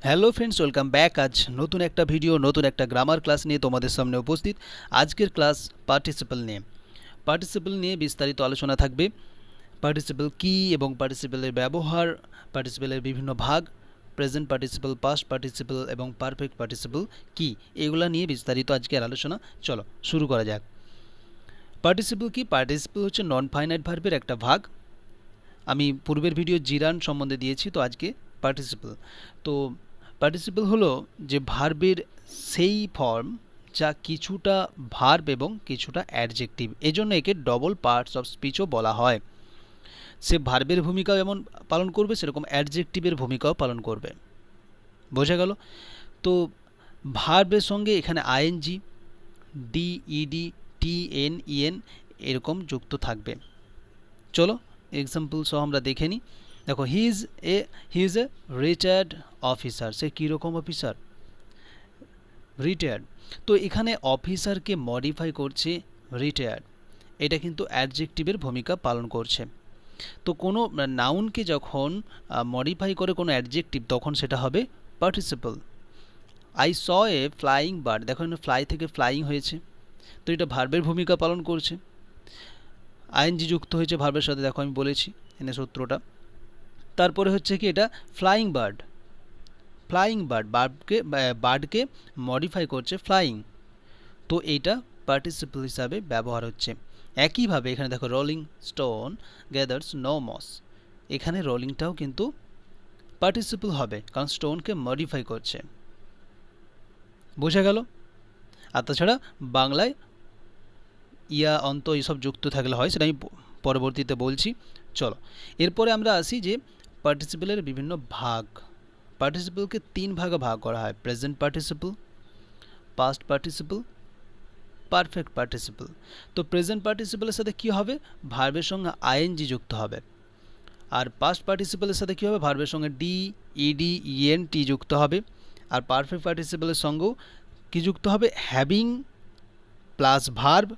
Hello friends, welcome back. আজ নতুন একটা ভিডিও, নতুন একটা গ্রামার ক্লাস নিয়ে তোমাদের সামনে উপস্থিত। আজকের ক্লাস পার্টিসিপল নিয়ে বিস্তারিত আলোচনা থাকবে। পার্টিসিপল কী এবং পার্টিসিপলের ব্যবহার, পার্টিসিপলের বিভিন্ন ভাগ, প্রেজেন্ট পার্টিসিপল, পাস্ট পার্টিসিপল এবং পারফেক্ট পার্টিসিপল কী, এগুলা নিয়ে বিস্তারিত আজকের আলোচনা। চলো শুরু করা যাক। পার্টিসিপল কি? পার্টিসিপল হচ্ছে নন ফাইনাইট ভার্বের একটা ভাগ। আমি পূর্বের ভিডিও জিরান সম্বন্ধে দিয়েছি, তো আজকে পার্টিসিপল। তো পার্টিসিপল হলো যে ভার্বের সেই ফর্ম যা কিছুটা ভার্ব এবং কিছুটা অ্যাডজেক্টিভ, এজন্য একে ডবল পার্টস অফ স্পিচও বলা হয়। সে ভার্বের ভূমিকা যেমন পালন করবে, সেরকম অ্যাডজেক্টিভের ভূমিকাও পালন করবে। বোঝা গেল? তো ভার্বের সঙ্গে এখানে আইএনজি, ডিইডি, টিএনইএন এরকম যুক্ত থাকবে। চলো এক্সাম্পল সহ আমরা দেখে নিই। দেখো, he is a retired officer. সে কীরকম অফিসার? রিটায়ার্ড। তো এখানে অফিসারকে মডিফাই করছে রিটায়ার্ড, এটা কিন্তু অ্যাডজেক্টিভের ভূমিকা পালন করছে। তো কোনো নাউনকে যখন মডিফাই করে কোনো অ্যাডজেক্টিভ, তখন সেটা হবে participle. I saw A flying bird. দেখো এখানে ফ্লাই থেকে ফ্লাইং হয়েছে, তো এটা ভার্বের ভূমিকা পালন করছে। আইএনজি যুক্ত হয়েছে ভার্বের সাথে, দেখো আমি বলেছি এনে সূত্রটা। তারপরে হচ্ছে কি, এটা ফ্লাইং বার্ড। বার্ডকে মডিফাই করছে ফ্লাইং, তো এইটা পার্টিসিপল হিসাবে ব্যবহার হচ্ছে। একইভাবে এখানে দেখো, rolling stone gathers no moss. এখানে রোলিংটাও কিন্তু পার্টিসিপল হবে, কারণ স্টোনকে মডিফাই করছে। বোঝা গেল? আর তাছাড়া বাংলায় ইয়া অন্ত এইসব যুক্ত থাকলে হয়, সেটা আমি পরবর্তীতে বলছি। চলো এরপরে আমরা আসি যে পার্টিসিপলের বিভিন্ন ভাগ। পার্টিসিপলকে তিন ভাগে ভাগ করা হয়: present participle, past participle, perfect participle. তো প্রেজেন্ট পার্টিসিপলের সাথে কী হবে? ভার্বের সঙ্গে আইএনজি যুক্ত হবে। আর পাস্ট পার্টিসিপলের সাথে কী হবে? ভার্বের সঙ্গে ডি, ইডি, ইএনটি যুক্ত হবে। আর পারফেক্ট পার্টিসিপলের সঙ্গেও কী যুক্ত হবে? Having plus verb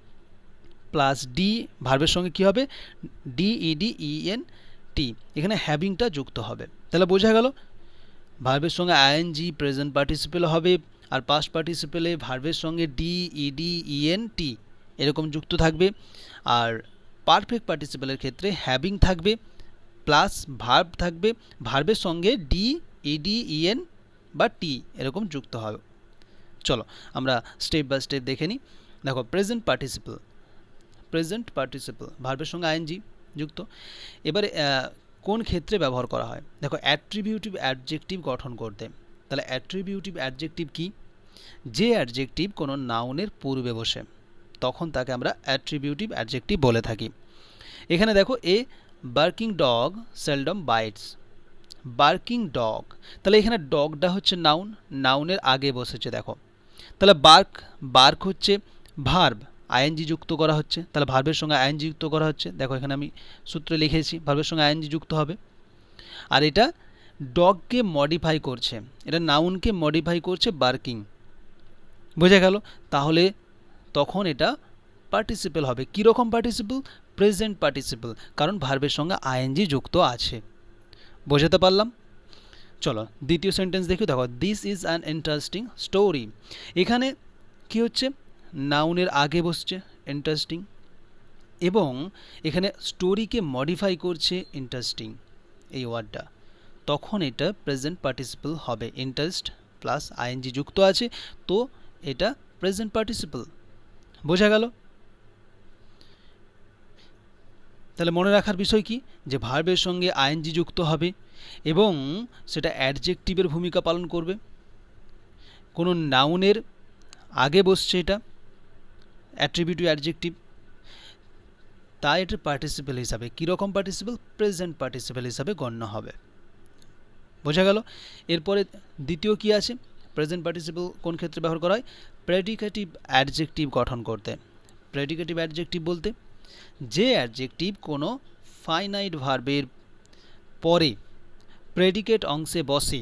plus D, ভার্বের সঙ্গে কী হবে? ডিইডি ইএনটি, এখানে হ্যাভিংটা যুক্ত হবে। তাহলে বোঝা গেল, ভার্বের সঙ্গে আইএনজি প্রেজেন্ট পার্টিসিপল হবে, আর পাস্ট পার্টিসিপলে ভার্বের সঙ্গে ডিইডি ইএনটি এরকম যুক্ত থাকবে। আর পারফেক্ট পার্টিসিপলের ক্ষেত্রে হ্যাভিং থাকবে প্লাস ভার্ব থাকবে, ভার্বের সঙ্গে ডিইডি ইএন বা টি এরকম যুক্ত হবে। চলো আমরা স্টেপ বাই স্টেপ দেখে নিই। দেখো, প্রেজেন্ট পার্টিসিপল ভার্বের সঙ্গে আইএনজি যুক্ত। এবারে কোন ক্ষেত্রে ব্যবহার করা হয়? দেখো, অ্যাট্রিবিউটিভ অ্যাডজেক্টিভ গঠন করতে। তাহলে অ্যাট্রিবিউটিভ অ্যাডজেক্টিভ কি? যে অ্যাডজেক্টিভ কোনো নাউনের পূর্বে বসে, তখন তাকে আমরা অ্যাট্রিবিউটিভ অ্যাডজেক্টিভ বলে থাকি। এখানে দেখো, a barking dog seldom bites. Barking dog, তাহলে এখানে ডগটা হচ্ছে নাউনের আগে বসেছে। দেখো, তাহলে বার্ক হচ্ছে ভার্ব, আইএনজি যুক্ত করা হচ্ছে, তাহলে ভার্বের সঙ্গে আইএনজি যুক্ত করা হচ্ছে। দেখো এখানে আমি সূত্রে লিখেছি ভার্বের সঙ্গে আইএনজি যুক্ত হবে। আর এটা ডগকে মডিফাই করছে, এটা নাউনকে মডিফাই করছে বার্কিং। বোঝা গেল? তাহলে তখন এটা পার্টিসিপল হবে। কীরকম পার্টিসিপল? প্রেজেন্ট পার্টিসিপল, কারণ ভার্বের সঙ্গে আইএনজি যুক্ত আছে। বোঝাতে পারলাম? চলো দ্বিতীয় সেন্টেন্স দেখি। দেখো, this is an interesting story. এখানে কি হচ্ছে? নাউনের আগে বসছে ইন্টারেস্টিং, এবং এখানে স্টোরিকে মডিফাই করছে ইন্টারেস্টিং এই ওয়ার্ডটা, তখন এটা প্রেজেন্ট পার্টিসিপল হবে। ইন্টারেস্ট প্লাস আইএনজি যুক্ত আছে, তো এটা প্রেজেন্ট পার্টিসিপল। বোঝা গেল? তাহলে মনে রাখার বিষয় কি, যে ভার্বের সঙ্গে আইএনজি যুক্ত হবে এবং সেটা অ্যাডজেক্টিভের ভূমিকা পালন করবে। কোনো নাউনের আগে বসছে, এটা অ্যাট্রিবিউটিভ অ্যাডজেক্টিভ, তাই এটা পার্টিসিপল হিসাবে, কীরকম পার্টিসিপল? প্রেজেন্ট পার্টিসিপল হিসাবে গণ্য হবে। বোঝা গেল? এরপরে দ্বিতীয় কি আছে? প্রেজেন্ট পার্টিসিপল কোন ক্ষেত্রে ব্যবহার করা হয়? প্রেডিকেটিভ অ্যাডজেক্টিভ গঠন করতে। প্রেডিকেটিভ অ্যাডজেক্টিভ বলতে যে অ্যাডজেক্টিভ কোনো ফাইনাইট ভার্বের পরে প্রেডিকেট অংশে বসে,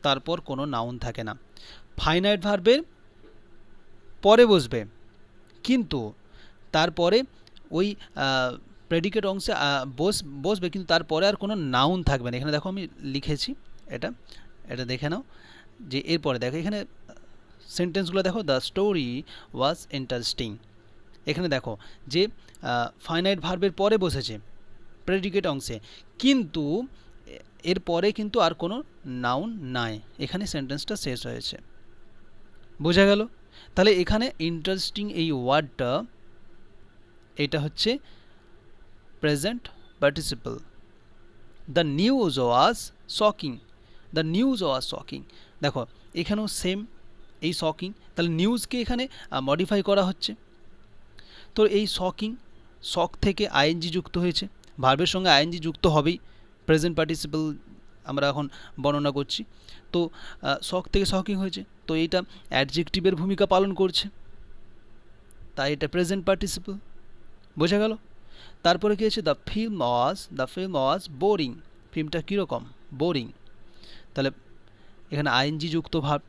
তারপর কোনো নাউন থাকে না। ফাইনাইট ভার্বের পরে বসবে, কিন্তু তারপরে ওই প্রেডিকেট অংশে বসবে, কিন্তু তারপরে আর কোনো নাউন থাকবে না। এখানে দেখো আমি লিখেছি, এটা দেখে নাও। যে এরপরে দেখো এখানে সেন্টেন্সগুলো দেখো, দ্য স্টোরি ওয়াজ ইন্টারেস্টিং। এখানে দেখো যে ফাইনাইট ভার্বের পরে বসেছে প্রেডিকেট অংশে, কিন্তু এরপরে কিন্তু আর কোনো নাউন নাই, এখানে সেন্টেন্সটা শেষ হয়েছে। বোঝা গেল? তাহলে এখানে ইন্টারেস্টিং এই ওয়ার্ডটা, এটা হচ্ছে present participle. The news was shocking, the news was shocking. দেখো এখানেও সেম এই শকিং, তাহলে নিউজকে এখানে মডিফাই করা হচ্ছে। তো এই শকিং, শক থেকে আইএনজি যুক্ত হয়েছে, ভার্বের সঙ্গে আইএনজি যুক্ত হবেই, প্রেজেন্ট পার্টিসিপল আমরা এখন বর্ণনা করছি। তো শক থেকে শকিং হয়েছে, তো এইটা অ্যাডজেক্টিভের ভূমিকা পালন করছে, তাই এটা প্রেজেন্ট পার্টিসিপল। বোঝা গেল? তারপরে কী হয়েছে, দ্য ফিল্ম ওয়াজ বোরিং। ফিল্মটা কীরকম? বোরিং। তাহলে এখানে আইএনজি যুক্ত ভার্ব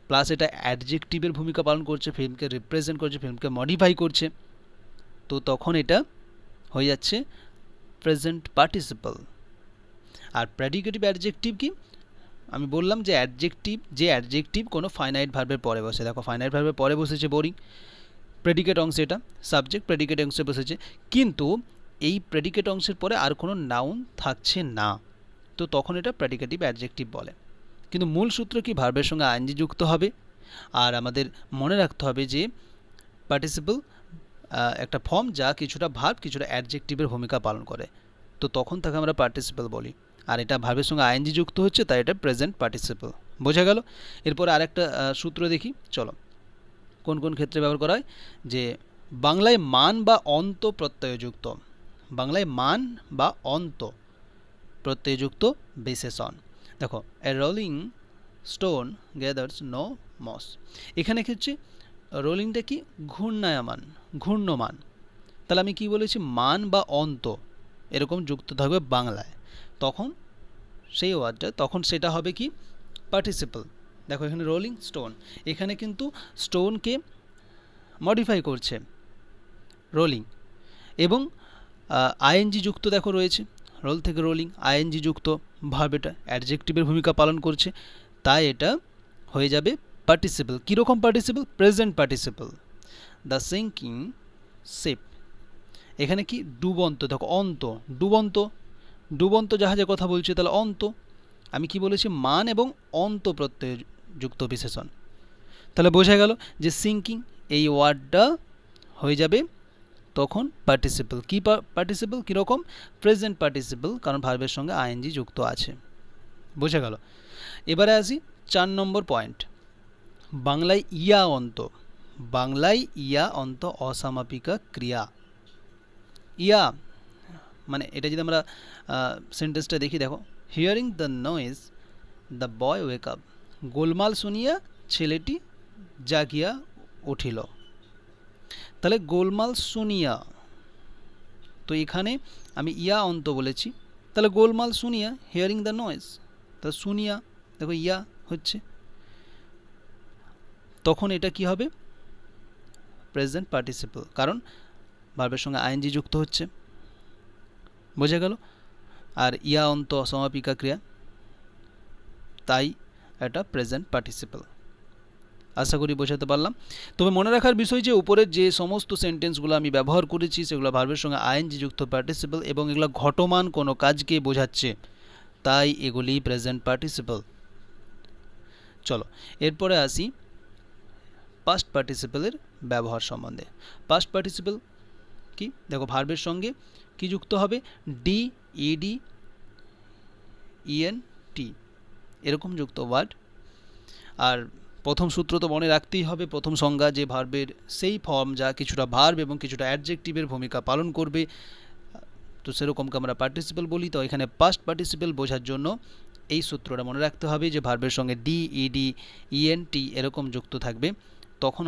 প্লাস এটা অ্যাডজেক্টিভের ভূমিকা পালন করছে, ফিল্মকে রিপ্রেজেন্ট করছে, ফিল্মকে মডিফাই করছে, তো তখন এটা হয়ে যাচ্ছে প্রেজেন্ট পার্টিসিপল। আর প্রেডিকেটিভ অ্যাডজেক্টিভ কি? আমি বললাম যে অ্যাডজেক্টিভ কোনো ফাইনাইট ভার্বের পরে বসে। দেখো ফাইনাইট ভার্বের পরে বসেছে বোরিং, প্রেডিকেট অংশে এটা সাবজেক্ট, প্রেডিকেট অংশে বসেছে, কিন্তু এই প্রেডিকেট অংশের পরে আর কোনো নাউন থাকছে না, তো তখন এটা প্রেডিকেটিভ অ্যাডজেক্টিভ বলে। কিন্তু মূল সূত্র কি? ভার্বের সঙ্গে আইএনজি যুক্ত হবে। আর আমাদের মনে রাখতে হবে যে পার্টিসিপল একটা ফর্ম যা কিছুটা ভার্ব কিছুটা অ্যাডজেক্টিভের ভূমিকা পালন করে, তো তখন তাকে আমরা পার্টিসিপল বলি। আর এটা ভার্বের সঙ্গে আইএনজি যুক্ত হচ্ছে, তাই এটা প্রেজেন্ট পার্টিসিপল। বোঝা গেল? এরপর আরেকটা সূত্র দেখি, চলো কোন কোন ক্ষেত্রে ব্যবহার করা হয়। যে বাংলায় মান বা অন্ত প্রত্যয়যুক্ত, বাংলায় মান বা অন্ত প্রত্যয়যুক্ত বিশেষণ। দেখো a rolling stone gathers no moss, এখানে কি হচ্ছে, রোলিংটা কি? ঘূর্ণায়মান, ঘূর্ণমান। তাহলে আমি কি বলেছি? মান বা অন্ত এরকম যুক্ত থাকবে বাংলায়, তখন সেই ওয়ার্ডটা, তখন সেটা হবে কি? পার্টিসিপল। দেখো এখানে রোলিং স্টোন, এখানে কিন্তু স্টোনকে মডিফাই করছে রোলিং, এবং আইএনজি যুক্ত দেখো রয়েছে, রোল থেকে রোলিং, আইএনজি যুক্ত ভার্ব, এটা অ্যাডজেক্টিভের ভূমিকা পালন করছে, তাই এটা হয়ে যাবে পার্টিসিপল। কীরকম participle? Present participle. The sinking ship, এখানে কি? ডুবন্ত। দেখো অন্ত, ডুবন্ত, ডুবন্ত জাহাজের কথা বলছে, তাহলে অন্ত। আমি কি বলেছি? মান এবং অন্ত প্রত্যয় যুক্ত বিশেষণ। তাহলে বোঝা গেল যে সিঙ্কিং এই ওয়ার্ডটা হয়ে যাবে তখন পার্টিসিপল। কি পার্টিসিপল? কীরকম? প্রেজেন্ট পার্টিসিপল, কারণ ভার্বের সঙ্গে আইএনজি যুক্ত আছে। বোঝা গেল? এবারে আসি 4 নম্বর পয়েন্ট, বাংলায় ইয়া অন্ত। বাংলায় ইয়া অন্ত অসমাপিকা ক্রিয়া। ইয়া মানে এটা যদি আমরা সেন্টেন্সটা দেখি, দেখো hearing the noise the boy wake up, গোলমাল শুনিয়া ছেলেটি জাগিয়া উঠিল। তাহলে গোলমাল শুনিয়া, তো এখানে আমি ইয়া অন্ত বলেছি, তাহলে গোলমাল শুনিয়া, হিয়ারিং দ্য নয়েজ, তাহলে শুনিয়া দেখো ইয়া হচ্ছে, তখন এটা কি হবে? প্রেজেন্ট পার্টিসিপল, কারণ ভার্বের সঙ্গে আইএনজি যুক্ত হচ্ছে। বোঝা গেল? আর ইয়া অন্ত অসমাপিকা ক্রিয়া, তাই এটা প্রেজেন্ট পার্টিসিপল। আশা করি বোঝাতে পারলাম। তবে মনে রাখার বিষয় যে উপরের যে সমস্ত সেন্টেন্সগুলো আমি ব্যবহার করেছি সেগুলো ভার্বের সঙ্গে আইএনজি যুক্ত পার্টিসিপল, এবং এগুলো ঘটমান কোনো কাজকে বোঝাচ্ছে, তাই এগুলি প্রেজেন্ট পার্টিসিপল। চলো এরপরে আসি পাস্ট পার্টিসিপলের ব্যবহার সম্বন্ধে। পাস্ট পার্টিসিপল কি? দেখো ভার্বের সঙ্গে কি যুক্ত হবে? ডি, ইডি, ইএন, টি এরকম যুক্ত ওয়ার্ড। আর প্রথম সূত্র তো মনে রাখতেই হবে, প্রথম সংজ্ঞা, যে ভার্বের সেই ফর্ম যা কিছুটা ভার্ব এবং কিছুটা অ্যাডজেক্টিভের ভূমিকা পালন করবে, তো সেরকমকে আমরা পার্টিসিপল বলি। তো এখানে পাস্ট পার্টিসিপল বোঝার জন্য এই সূত্রটা মনে রাখতে হবে যে ভার্বের সঙ্গে ডি, ইডি, ইএনটি এরকম যুক্ত থাকবে, তখন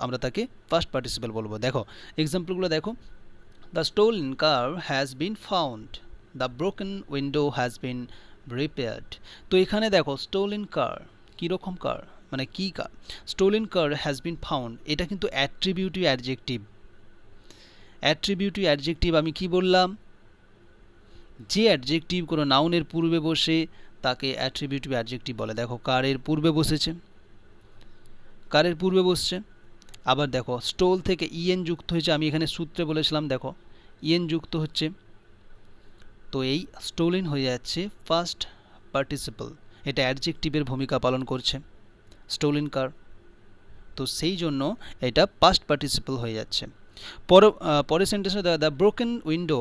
আমরা তাকে পাস্ট পার্টিসিপল বলবো। দেখো এক্সাম্পলগুলো দেখো, the stolen car has been found, the broken window has been repaired. তো এখানে দেখো স্টোলেন কার, কীরকম কার মানে কি car? Stolen car has been found, এটা কিন্তু অ্যাট্রিবিউটিভ অ্যাডজেক্টিভ। অ্যাট্রিবিউটিভ অ্যাডজেক্টিভ আমি কি বললাম? যে অ্যাডজেক্টিভ কোনো নাউনের পূর্বে বসে তাকে অ্যাট্রিবিউটিভ অ্যাডজেক্টিভ বলে। দেখো কারের পূর্বে বসেছে, কারের পূর্বে বসছে। আবার দেখো স্টোল থেকে ইএন যুক্ত হয়েছে, আমি এখানে সূত্রে বলেছিলাম দেখো ইএন যুক্ত হচ্ছে, তো এই স্টোলেন হয়ে যাচ্ছে ফার্স্ট পার্টিসিপল, এটা অ্যাডজেক্টিভের ভূমিকা পালন করছে স্টোলেন কার, তো সেই জন্য এটা পাস্ট পার্টিসিপল হয়ে যাচ্ছে। পরের সেন্টেন্সে দ্য ব্রোকেন উইন্ডো,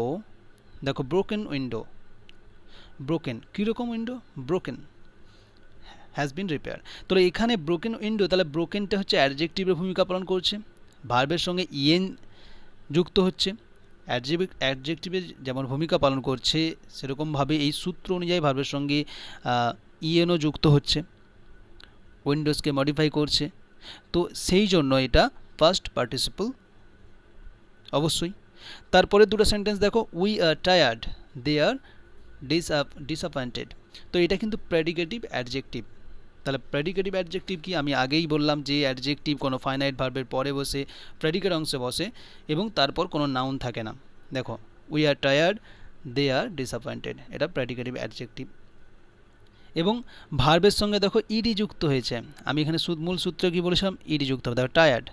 দেখো ব্রোকেন উইন্ডো, ব্রোকেন কীরকম window, broken has been repair. তো এখানে ব্রোকেন উইন্ডো, তাহলে ব্রোকেনটা হচ্ছে অ্যাডজেক্টিভের ভূমিকা পালন করছে, ভার্বের সঙ্গে ইএন যুক্ত হচ্ছে, অ্যাডজেক্টিভের যেমন ভূমিকা পালন করছে সেরকমভাবে এই সূত্র অনুযায়ী ভার্বের সঙ্গে ইএনও যুক্ত হচ্ছে, উইন্ডোজকে মডিফাই করছে, তো সেই জন্য এটা ফার্স্ট পার্টিসিপল অবশ্যই। তারপরে দুটো সেন্টেন্স দেখো, we are tired, they are disappointed, তো এটা কিন্তু প্রেডিকেটিভ অ্যাডজেক্টিভ। তাহলে প্রেডিকেটিভ অ্যাডজেক্টিভ কি, আমি আগেই বললাম যে অ্যাডজেক্টিভ কোনো ফাইনাইট ভার্বের পরে বসে প্রেডিকেট অংশে বসে এবং তারপর কোনো নাউন থাকে না। দেখো we are tired, they are disappointed, এটা প্রেডিকেটিভ অ্যাডজেক্টিভ। এবং ভার্বের সঙ্গে দেখো ইডি যুক্ত হয়েছে, আমি এখানে মূল সূত্র কি বলেছিলাম, ইডি যুক্ত হবে। দেখো টায়ার্ড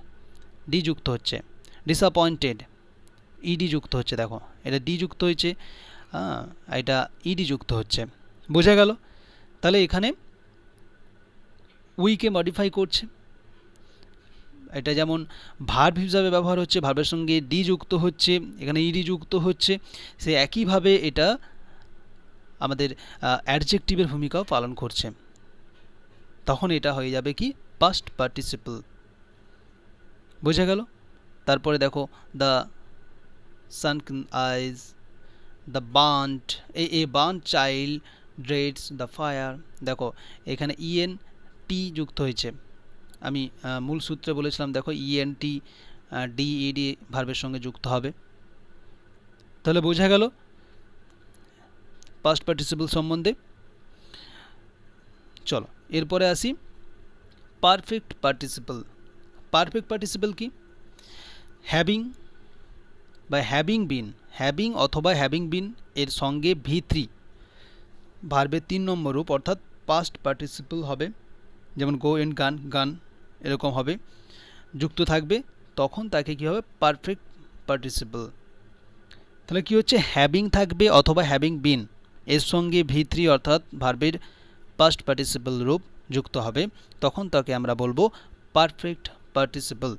ডি যুক্ত হচ্ছে, ডিসঅ্যাপয়েন্টেড ইডি যুক্ত হচ্ছে, দেখো এটা ডি যুক্ত হয়েছে, এটা ইডি যুক্ত হচ্ছে, বোঝা গেল। তাহলে এখানে উইকে মডিফাই করছে, এটা যেমন ভার্ব হিসাবে ব্যবহার হচ্ছে, ভার্বের সঙ্গে ডি যুক্ত হচ্ছে, এখানে ইডি যুক্ত হচ্ছে, সে একইভাবে এটা আমাদের অ্যাডজেক্টিভের ভূমিকাও পালন করছে, তখন এটা হয়ে যাবে কি পাস্ট পার্টিসিপল, বোঝা গেল। তারপরে দেখো the sunken eyes, the burned, a burn child dreads the fire, দেখো এখানে ইএন টি যুক্ত হয়েছে, আমি মূল সূত্রে বলেছিলাম দেখো ইএন টি ডিইডি ভার্বের সঙ্গে যুক্ত হবে, তাহলে বোঝা গেল পাস্ট পার্টিসিপল সম্বন্ধে। চলো এরপরে আসি পারফেক্ট পার্টিসিপল। পারফেক্ট পার্টিসিপল কি, হ্যাভিং বা হ্যাভিং বিন, হ্যাভিং অথবা হ্যাভিং বিন এর সঙ্গে ভি3 ভার্বের 3 নম্বর রূপ অর্থাৎ পাস্ট পার্টিসিপল হবে, যেমন গো এন্ড গান, গান এরকম হবে, যুক্ত থাকবে, তখন তাকে কী হবে পারফেক্ট পার্টিসিপল। তাহলে কি হচ্ছে, হ্যাভিং থাকবে অথবা হ্যাভিং বিন এর সঙ্গে ভি3 অর্থাৎ ভার্বের পাস্ট পার্টিসিপল রূপ যুক্ত হবে, তখন তাকে আমরা বলবো পারফেক্ট পার্টিসিপল।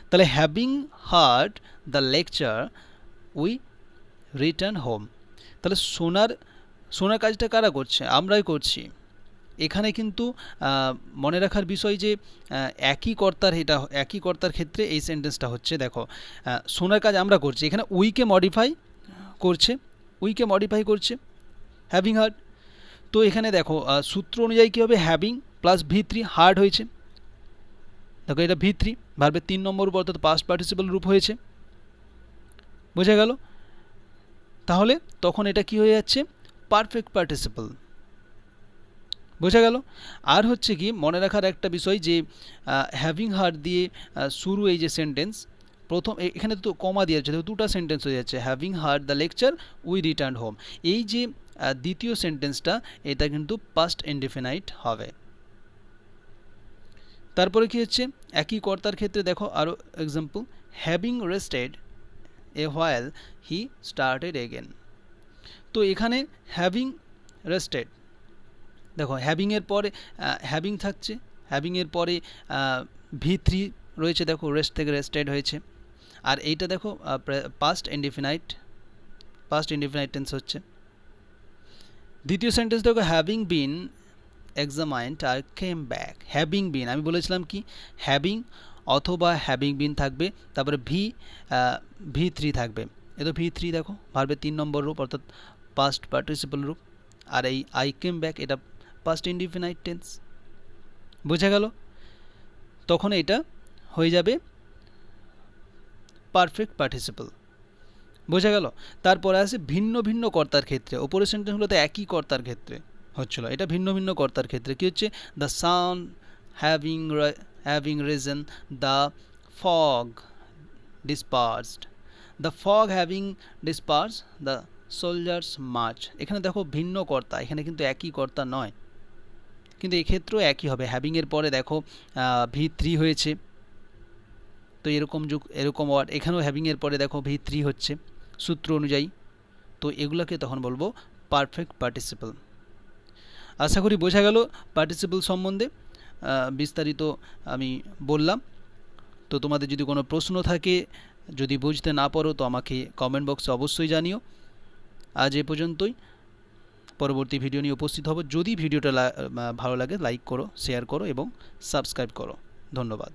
তাহলে having hard the lecture we return home, তাহলে শোনার কাজটা কারা করছে, আমরাই করছি। এখানে কিন্তু মনে রাখার বিষয় যে একই কর্তার ক্ষেত্রে এই সেন্টেন্সটা হচ্ছে, দেখো শোনার কাজ আমরা করছি, এখানে উইকে মডিফাই করছে হ্যাভিং হার্ড, তো এখানে দেখো সূত্র অনুযায়ী কী হবে, হ্যাভিং প্লাস ভি3 হার্ড হয়েছে, দেখো এটা ভি3 ভার্বের 3 নম্বর রূপ অর্থাৎ পাস্ট পার্টিসিপল রূপ হয়েছে, বোঝা গেল। তাহলে তখন এটা কি হয়ে যাচ্ছে পারফেক্ট পার্টিসিপল, বোঝা গেল। আর হচ্ছে কি মনে রাখার একটা বিষয় যে হ্যাভিং হার্ড দিয়ে শুরু এই যে সেন্টেন্স, প্রথম এখানে তো কমা দিয়ে যাচ্ছে, দুটো সেন্টেন্স হয়ে যাচ্ছে, having hard the lecture we return home, এই যে দ্বিতীয় সেন্টেন্সটা এটা কিন্তু পাস্ট ইনডিফিনাইট হবে। তারপরে কি হচ্ছে, একই কর্তার ক্ষেত্রে দেখো আরও example, having rested a while he started again, তো এখানে হ্যাভিং রেস্টেড, দেখো হ্যাভিংয়ের পরে হ্যাভিং থাকছে, হ্যাভিংয়ের পরে ভি3 রয়েছে, দেখো রেস্ট থেকে রেস্টেড হয়েছে, আর এইটা দেখো পাস্ট ইনডিফিনাইট টেন্স হচ্ছে। দ্বিতীয় সেন্টেন্স দেখো having been examined are came back, having been আমি বলেছিলাম কি হ্যাভিং অথবা হ্যাভিং বিন থাকবে, তারপরে ভি3 থাকবে, এ তো ভি3 দেখো ভার্বের 3 নম্বর রূপ অর্থাৎ পাস্ট পার্টিসিপল রূপ, আর এই আই কেম ব্যাক এটা পাস্ট ইনডিফিনাইট টেন্স, বোঝা গেল। তখন এটা হয়ে যাবে পারফেক্ট পার্টিসিপল, বোঝা গেল। তারপরে আসে ভিন্ন ভিন্ন কর্তার ক্ষেত্রে, ওপরের সেন্টেন্সগুলোতে একই কর্তার ক্ষেত্রে হচ্ছিল, এটা ভিন্ন ভিন্ন কর্তার ক্ষেত্রে কি হচ্ছে, the sun having risen the fog dispersed, the fog having disperse the soldiers march. এখানে দেখো ভিন্ন কর্তা, এখানে কিন্তু একই কর্তা নয়, কিন্তু এক্ষেত্রেও একই হবে। হ্যাভিংয়ের পরে দেখো V3 হয়েছে, তো এরকম ওয়ার্ড এখানেও হ্যাভিংয়ের পরে দেখো V3 হচ্ছে সূত্র অনুযায়ী, তো এগুলোকে তখন বলবো পারফেক্ট পার্টিসিপল। আশা করি বোঝা গেল পার্টিসিপল সম্বন্ধে বিস্তারিত আমি বললাম। তো তোমাদের যদি কোনো প্রশ্ন থাকে, যদি বুঝতে না পারো, তো আমাকে কমেন্ট বক্সে অবশ্যই জানিও। আজ এ পর্যন্তই, পরবর্তী ভিডিও নিয়ে উপস্থিত হব। যদি ভিডিওটা ভালো লাগে লাইক করো, শেয়ার করো এবং সাবস্ক্রাইব করো। ধন্যবাদ।